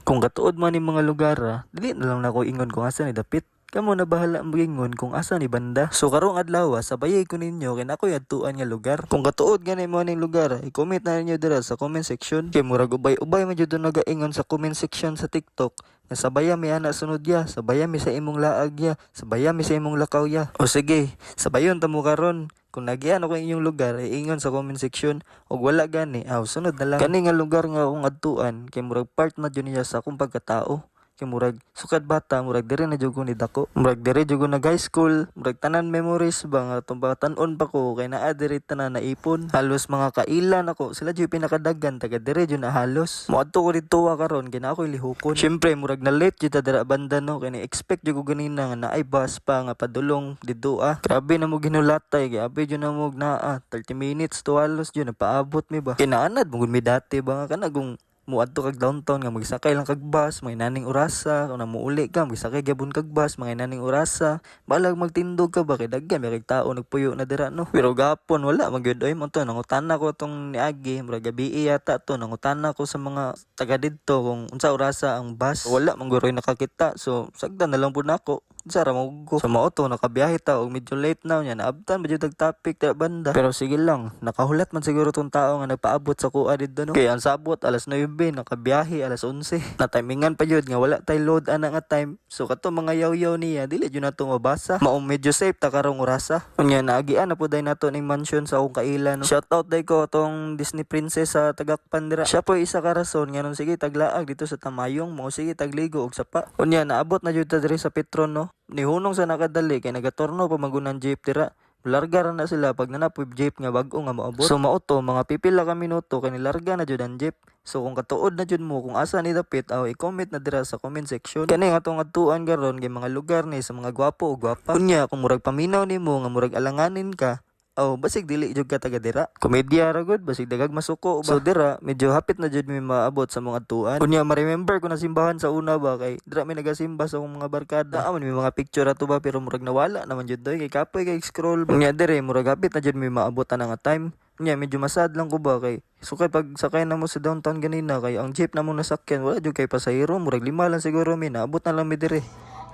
Kung katuod man ni mga lugar dili na lang nako ingon kung asa ni dapit. Kamo na bahala magingon kung asa ni banda. So karong adlaw sabayay ko ninyo kay nakoy adtuan nga lugar. Kung katuod gani mo ning lugar, i-comment na ninyo dira sa comment section. Kay murag ubay-ubay man jud nagaingon sa comment section sa TikTok. Na sabaya mi ana sunod ya, sabaya mi sa imong laag ya, sabaya mi sa imong lakaw ya. O sige, sabayon ta mo karon. Kung nagian ako inyong lugar, ingon sa comment section. Og wala gani, sunod na lang. Kani nga lugar nga akong adtuan, kay murag part na dyan niya sa akong pagkatao. Kay murag sukat bata, murag dire na jud ko ni dako. Murag dire jud ko nag high school, murag tanan memories ba nga tong tan-on pa ko kay naa dire tanan na ipon. Halos mga kailan ako, sila jud pinakadaghan taga dire jud na halos. Moadto ko dito karon kay na ako lihokon. Syempre murag na late jud ta dira banda no, kay ni-expect jud ko ganina nga naay bus pa nga padulong didto Grabe na mo ginulatay, grabe jud na mo naa 30 minutes to halos jud napaabot mi ba. Kinaanad mo gud mi dati ba nga kanagong muadto kag downtown nga magsakay lang kag bus, mga naning orasa, kung namuuli ka magsakay gyapon kag bus, mga naning orasa, balag magtindog ka ba kay daghan may tao nagpuyo na dira no. Pero gapon wala magyud oy mo to nangutana ko tong niagi, murag gabi yata to nangutana ko sa mga taga didto kung unsa orasa ang bus. Wala man guroy nakakita, so sagdan na lang pud nako. Sara mo ko sa mao to nakabiyahe ta og medyo late now nya naabtan medyo tag topic ta banda. Pero sige lang, nakahulat man siguro tong tao nga nagpaabot sa kuha didto no. Kaya ang sabot alas 9 nakabiyahe alas 11. Na timingan pa jud nga wala tay load ana nga time. So kato mga yaw-yaw niya dili jud nato mabasa. Mao medyo safe ta karong orasa. Unya naagian na pud day nato ning mansion sa akong kaila no. Shout out day ko tong Disney princess sa Tagakpan dira. Siya po isa ka rason nga nung sige taglaag dito sa Tamayong, mo sige tagligo og sapa. Unya naabot na jud ta diri sa Petron no. Nihunong sa nakadali kay nagatorno pa magunang jeep tira. Larga ra na sila pag nanapoy jeep nga bag-o nga maabot. So mauto mga pipila ka minuto kay nilarga na jud ang jeep. So kung katuod na jud mo kung asa ni dapit i-comment na dira sa comment section. Kani nga tong adtuan garon kay mga lugar ni sa mga gwapo o gwapa. Unya kung murag paminaw nimo nga murag alanganin ka, basig dili jud ka taga dira. Komedya ra gud, basig dagag masuko ba. So dira medyo hapit na jud mi maabot sa mga tuan. Unya ma-remember ko na simbahan sa una ba kay dira mi nagasimba sa akong mga barkada. Aman mi mga picture ato ba pero murag nawala naman jud doy kay kapoy kay scroll. Unya dire murag hapit na jud mi maabot na nga time. Unya medyo masad lang ko ba kay so kay pag sakay na mo sa downtown ganina kay ang jeep na mo nasakyan wala jud kay pasahero, murag 5 lang siguro mi naabot na lang mi dire.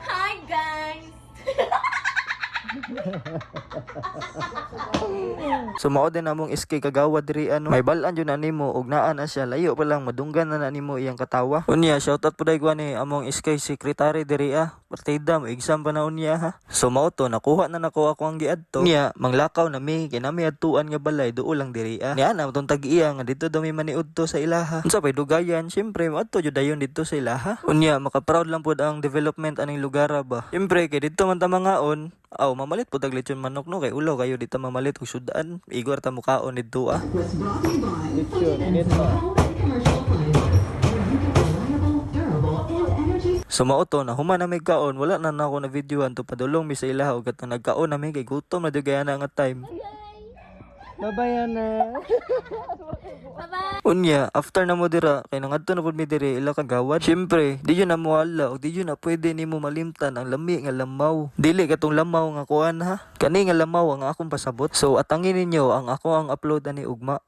Hi guys. So mao din among SK kagawa diri ano. May balan jud na nimo og naa na siya layo pa lang madunggan na nimo iyang katawa. Unya shoutout puday ko ni among SK secretary diri partida mo exam pa na unya ha. So mao to nakuha na nako ako ang giadto. Unya manglakaw na mi kay nami adtuan nga balay duol lang diri Niya na tong tag-iya nga dito daw mi maniud to sa ilaha. Unsa pay dugayan syempre adto jud dayon dito sa ilaha. Unya maka-proud lang pud ang development aning lugar ba. Syempre kay dito man ta mangaon. Mamalit po taglechon manok no kay ulo kayo dito mamalit og sudan. Igor ta mukaon didto Was brought to you by Home and Commercial Appliances. Reliable, durable, and energy. So mao to na human na may kaon wala na nako na videoan to padulong mi sa ilaha og katong nagkaon na mi kay gutom na dugay na nga time. Babayan na. Bye-bye. Unya, after na mo dira, kay nangadto na pud mi diri ila kagawad. Syempre, di yun na mo ala, o di yun na pwede nimo malimtan ang lami nga lamaw. Dili katong lamaw nga kuan ha. Kani nga lamaw ang akong pasabot. So atangin ninyo ang ako ang upload ani ugma.